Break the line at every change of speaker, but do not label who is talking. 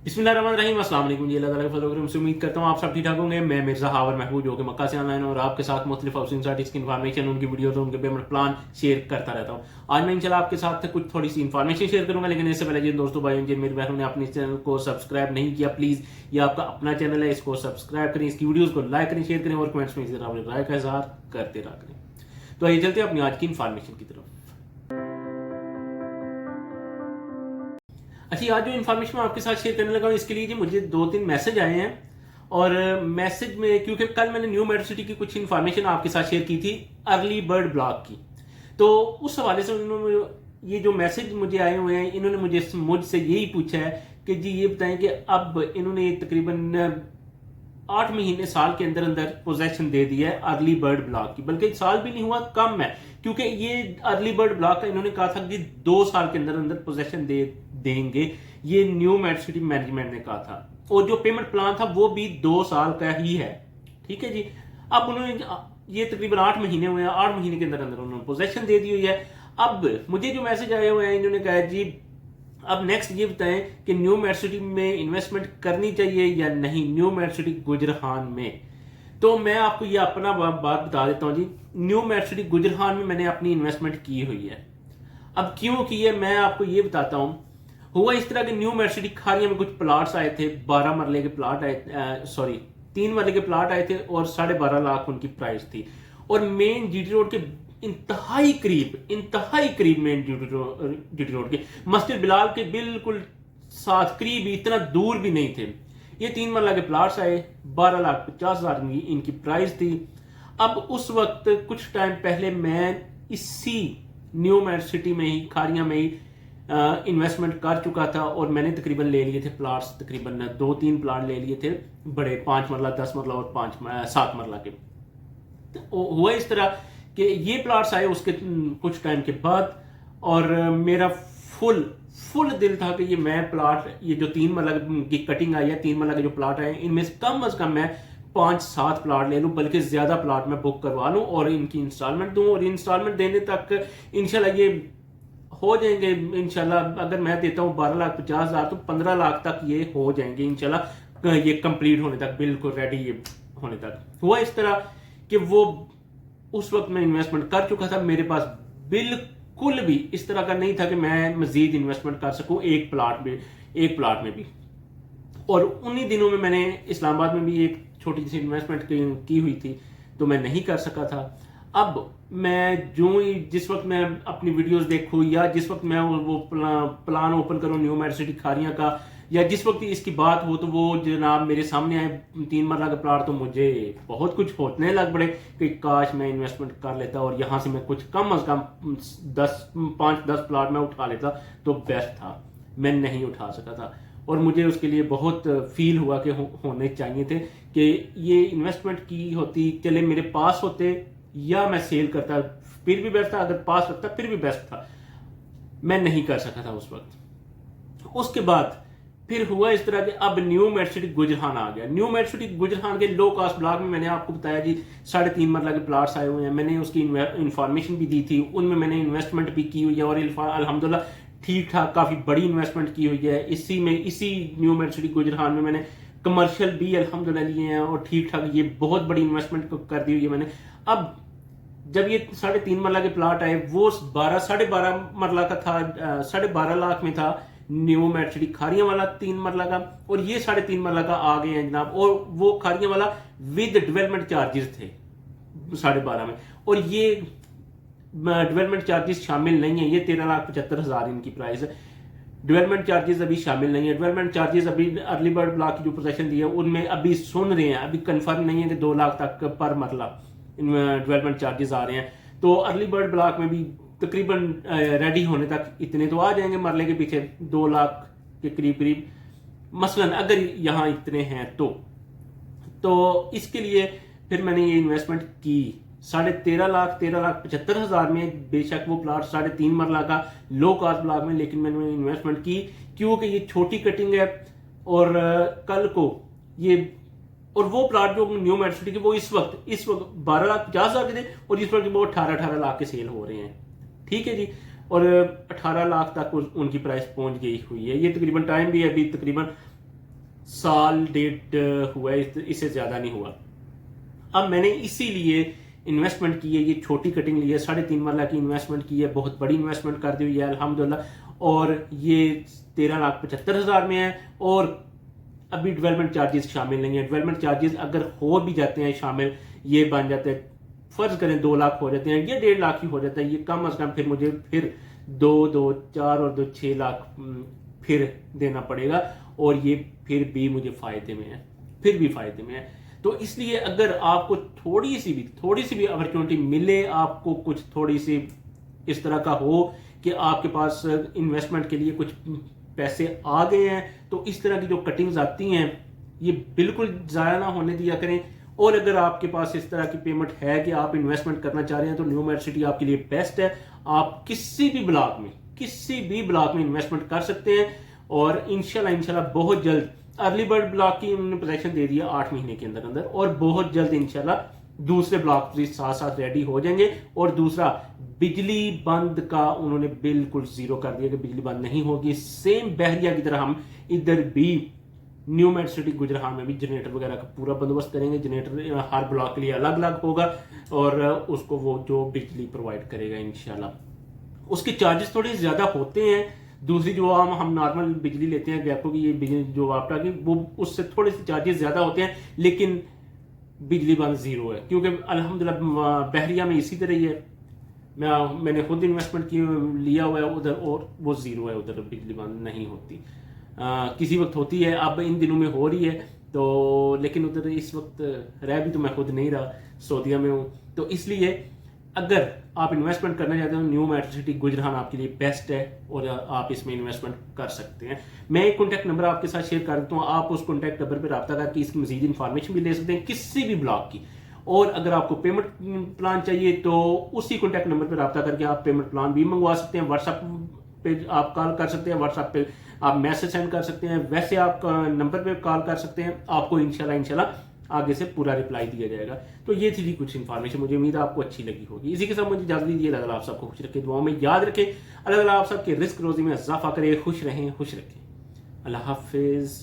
बिस्मिल्लाहिर्रहमानिर्रहीम, अस्सलाम वालेकुम जी। अल्लाह ताला के फजल करम से उम्मीद करता हूँ आप सब ठीक ठाक होंगे। मैं मिर्ज़ा हावर महबूब जो कि मक्का से ऑनलाइन और आपके साथ मुख्तलिफ हाउसिंग साइट्स की इन्फॉर्मेशन, उनकी वीडियोस, उनके पेमेंट प्लान शेयर करता रहता हूँ। आज मैं इंशाल्लाह आपके साथ कुछ थोड़ी सी इन्फॉर्मेशन शेयर करूंगा, लेकिन इससे पहले जिन दोस्तों भाइयों जिन मेरी बहनों ने अपने चैनल को सब्सक्राइब नहीं किया, प्लीज़ ये आपका अपना चैनल है, इसको सब्सक्राइब करें, इसकी वीडियोज़ को लाइक करें, शेयर करें और कमेंट्स में इसी तरह अपनी राय का इजहार करते रहा करें। तो आइए चलते हैं अपनी आज की इन्फॉर्मेशन की तरफ। अच्छा, आज जो इन्फॉर्मेशन मैं आपके साथ शेयर करने लगा हूँ, इसके लिए जी मुझे 2-3 मैसेज आए हैं। और मैसेज में, क्योंकि कल मैंने न्यू मेट्रो सिटी की कुछ इन्फॉर्मेशन आपके साथ शेयर की थी अर्ली बर्ड ब्लॉक की, तो उस हवाले से उन्होंने ये जो मैसेज मुझे आए हुए हैं, इन्होंने मुझसे यही पूछा है कि जी ये बताएं कि अब इन्होंने तकरीबन 8 महीने साल के अंदर अंदर पोजेशन दे दिया है अर्ली बर्ड ब्लॉक की, बल्कि साल भी नहीं हुआ, कम है, क्योंकि ये अर्ली बर्ड ब्लॉक का इन्होंने कहा था कि 2 साल के अंदर अंदर पोजेशन दे देंगे, ये न्यू मेट्रो सिटी मैनेजमेंट ने कहा था। और जो पेमेंट प्लान था वो भी 2 साल का ही है। ठीक है जी। अब उन्होंने ये तकरीबन 8 महीने हुए हैं, 8 महीने के अंदर अंदर उन्होंने पोजेशन दे दी हुई है। अब मुझे जो मैसेज आए हुए हैं, इन्होंने कहा जी अब नेक्स्ट ये बताएं कि न्यू मेट्रो सिटी में इन्वेस्टमेंट करनी चाहिए या नहीं, न्यू मेट्रो सिटी गुजरहान में। तो मैं आपको ये अपना बात बता देता हूँ जी। न्यू मेट्रो सिटी गुजरहान में मैंने अपनी इन्वेस्टमेंट की हुई है। अब क्यों की है मैं आपको ये बताता हूँ। हुआ इस तरह के, न्यू मेट्रो सिटी खारिया में कुछ प्लाट्स आए थे, 12 मरले के प्लाट आए, सॉरी 3 मरले के प्लाट आए थे और 12.5 लाख उनकी प्राइस थी। और मेन जीटी रोड के इंतहाई करीब मेन जीटी रोड के मस्जिद बिलाल के बिल्कुल साथ, करीब, इतना दूर भी नहीं थे। ये 3 मरला के प्लाट्स आए, 12,50,000 इनकी प्राइस थी। अब उस वक्त कुछ टाइम पहले मैं इसी न्यू मेट्रो सिटी में ही, खारिया में ही इन्वेस्टमेंट कर चुका था और मैंने तकरीबन ले लिए थे प्लाट्स, तकरीबन 2-3 प्लाट ले लिए थे बड़े, 5 मरला, 10 मरला और 7 मरला के। तो हुआ इस तरह कि ये प्लाट्स आए उसके कुछ टाइम के बाद, और मेरा फुल दिल था कि ये मैं प्लाट, ये जो 3 मरला की कटिंग आई है, 3 मरला के जो प्लाट आए, इनमें से कम से कम मैं 5-7 प्लाट ले लूं, बल्कि ज्यादा प्लाट मैं बुक करवा लूं और इनकी इंस्टॉलमेंट दूं। और इंस्टॉलमेंट देने तक इंशाल्लाह ये हो जाएंगे। इंशाल्लाह अगर मैं देता हूं 12,50,000 तो 15 लाख तक ये हो जाएंगे इंशाल्लाह, ये कंप्लीट होने तक, बिल्कुल रेडी ये होने तक। हुआ इस तरह कि वो उस वक्त मैं इन्वेस्टमेंट कर चुका था, मेरे पास बिल्कुल भी इस तरह का नहीं था कि मैं मजीद इन्वेस्टमेंट कर सकूं एक प्लाट में भी। और उन्हीं दिनों में मैंने इस्लामाबाद में भी एक छोटी सी इन्वेस्टमेंट की हुई थी, तो मैं नहीं कर सका था। अब मैं जिस वक्त मैं अपनी वीडियोस देखूं, या जिस वक्त मैं वो प्लान ओपन करूं न्यू मेट्रो सिटी खारिया का, या जिस वक्त इसकी बात हो, तो वो जनाब मेरे सामने आए 3 मरला का प्लाट, तो मुझे बहुत कुछ होने लग पड़े कि काश मैं इन्वेस्टमेंट कर लेता और यहाँ से मैं कुछ कम अज कम 5-10 प्लाट में उठा लेता तो बेस्ट था। मैं नहीं उठा सका था और मुझे उसके लिए बहुत फील हुआ कि होने चाहिए थे कि ये इन्वेस्टमेंट की होती, चले मेरे पास होते या मैं सेल करता, फिर भी बेस्ट था, अगर पास रखता फिर भी बेस्ट था। मैं नहीं कर सका था उस वक्त। उसके बाद फिर हुआ इस तरह कि अब न्यू मेट्रो सिटी गुजरहान आ गया। न्यू मेट्रो सिटी गुजरहान के लो कॉस्ट ब्लॉक में मैंने आपको बताया जी 3.5 मरला के प्लाट्स आए हुए हैं। मैंने उसकी इंफॉर्मेशन भी दी थी, उनमें मैंने इन्वेस्टमेंट भी की हुई है और अल्हम्दुलिल्लाह ठीक ठाक काफी बड़ी इन्वेस्टमेंट की हुई है। इसी न्यू मेट्रो सिटी गुजरहान में मैंने कमर्शियल भी अल्हम्दुलिल्लाह लिए हैं और ठीक ठाक ये बहुत बड़ी इन्वेस्टमेंट कर दी हुई है मैंने। अब जब ये 3.5 मरला के प्लाट आए, वो 12.5 मरला का था, 12.5 लाख में था न्यू मेट्रो सिटी खारिया वाला 3 मरला का, और ये 3.5 मरला का आ गए हैं जनाब। और वो खारिया वाला विद डेवलपमेंट चार्जेस थे 12.5 में, और ये डेवलपमेंट चार्जेस शामिल नहीं है। ये 13,75,000 इनकी प्राइस है, डेवलपमेंट चार्जेस अभी शामिल नहीं है। डेवलपमेंट चार्जेस अभी अर्ली बर्ड ब्लॉक की जो पोजीशन दी है उनमें अभी सुन रहे हैं, अभी कंफर्म नहीं है कि 2 लाख तक पर मरला डेवलपमेंट चार्जेस आ रहे हैं। तो अर्ली बर्ड ब्लॉक में भी तकरीबन रेडी होने तक इतने तो आ जाएंगे, मरले के पीछे 2 लाख के करीब मसलन, अगर यहाँ इतने हैं तो इसके लिए फिर मैंने ये इन्वेस्टमेंट की 13,75,000 में। बेशक वो प्लाट 3.5 मरला का लो कॉस्ट ब्लॉक में, लेकिन मैंने इन्वेस्टमेंट की क्योंकि ये छोटी कटिंग है और कल को ये, और वो प्लाट जो न्यू मेट्रो सिटी के वो इस वक्त 12,50,000 के थे और इस वक्त वो 18 लाख के सेल हो रहे हैं। ठीक है जी। और 18 लाख तक उनकी प्राइस पहुंच गई हुई है। ये तकरीबन टाइम भी अभी तकरीबन साल डेट हुआ है, इससे ज़्यादा नहीं हुआ। अब मैंने इसीलिए इन्वेस्टमेंट की है, ये छोटी कटिंग ली है, 3.5 लाख की इन्वेस्टमेंट की है, बहुत बड़ी इन्वेस्टमेंट कर दी हुई है अल्हम्दुलिल्लाह। और ये 13,75,000 में है। और अभी डेवलपमेंट चार्जेस शामिल नहीं है। डेवलपमेंट चार्जेस अगर हो भी जाते हैं शामिल, ये बन जाते हैं, फर्ज करें 2 लाख हो जाते हैं या 1.5 लाख ही हो जाता है, ये कम अज कम फिर मुझे फिर 4 और 2 6 लाख फिर देना पड़ेगा। और ये फिर भी मुझे फायदे में है, फिर भी फायदे में है। तो इसलिए अगर आपको थोड़ी सी भी अपॉर्चुनिटी मिले, आपको कुछ थोड़ी सी इस तरह का हो कि आपके पास इन्वेस्टमेंट के लिए कुछ पैसे आ गए हैं, तो इस तरह की जो कटिंग्स आती हैं ये बिल्कुल ज़ाया ना होने दिया करें। और अगर आपके पास इस तरह की पेमेंट है कि आप इन्वेस्टमेंट करना चाह रहे हैं, तो न्यू मेड सिटी आपके लिए बेस्ट है। आप किसी भी ब्लॉक में इन्वेस्टमेंट कर सकते हैं। और इंशाल्लाह बहुत जल्द अर्ली बर्ड ब्लॉक की उन्होंने पोजीशन दे दिया 8 महीने के अंदर, और बहुत जल्द इंशाल्लाह दूसरे ब्लॉक भी साथ साथ रेडी हो जाएंगे। और दूसरा, बिजली बंद का उन्होंने बिल्कुल जीरो कर दिया कि बिजली बंद नहीं होगी। सेम बहरिया की तरह हम इधर भी न्यू मेड सिटी गुजरान में भी जनरेटर वगैरह का पूरा बंदोबस्त करेंगे। जनरेटर हर ब्लॉक के लिए अलग अलग होगा और उसको वो जो बिजली प्रोवाइड करेगा इंशाल्लाह। उसके चार्जेस थोड़े ज्यादा होते हैं। दूसरी जो हम नॉर्मल बिजली लेते हैं गैपो की, ये बिजली जो आपका की, वो उससे थोड़े से चार्जेस ज्यादा होते हैं, लेकिन बिजली बंद जीरो है। क्योंकि अल्हम्दुलिल्लाह बहरिया में इसी तरह ही है। मैंने खुद इन्वेस्टमेंट लिया हुआ है उधर, और वो जीरो है, उधर बिजली बंद नहीं होती। किसी वक्त होती है, अब इन दिनों में हो रही है, तो लेकिन उधर इस वक्त रह भी तो मैं खुद नहीं रहा, सऊदीया में हूँ। तो इसलिए अगर आप इन्वेस्टमेंट करना चाहते हो, न्यू मेट्रो सिटी गुजरान आपके लिए बेस्ट है और आप इसमें इन्वेस्टमेंट कर सकते हैं। मैं एक कॉन्टैक्ट नंबर आपके साथ शेयर कर देता हूँ, आप उस कॉन्टैक्ट नंबर पर रब्ता करके इसकी मजीद इन्फॉर्मेशन भी ले सकते हैं किसी भी ब्लॉक की। और अगर आपको पेमेंट प्लान चाहिए तो उसी कॉन्टैक्ट नंबर पर रब्ता करके आप पेमेंट प्लान भी मंगवा सकते हैं। व्हाट्सएप पे आप कॉल कर सकते हैं, व्हाट्सएप पे आप मैसेज सेंड कर सकते हैं, वैसे आप नंबर पे कॉल कर सकते हैं। आपको इंशाल्लाह आगे से पूरा रिप्लाई दिया जाएगा। तो ये थी कुछ इन्फॉर्मेशन, मुझे उम्मीद है आपको अच्छी लगी होगी। इसी के साथ मुझे इजाजत दीजिए। अल्लाह आप सबको खुश रखे, दुआओं में याद रखें। अल्लाह आप सबके रिस्क रोजी में इजाफा करे, खुश रहें, खुश रखें। अल्लाह हाफिज।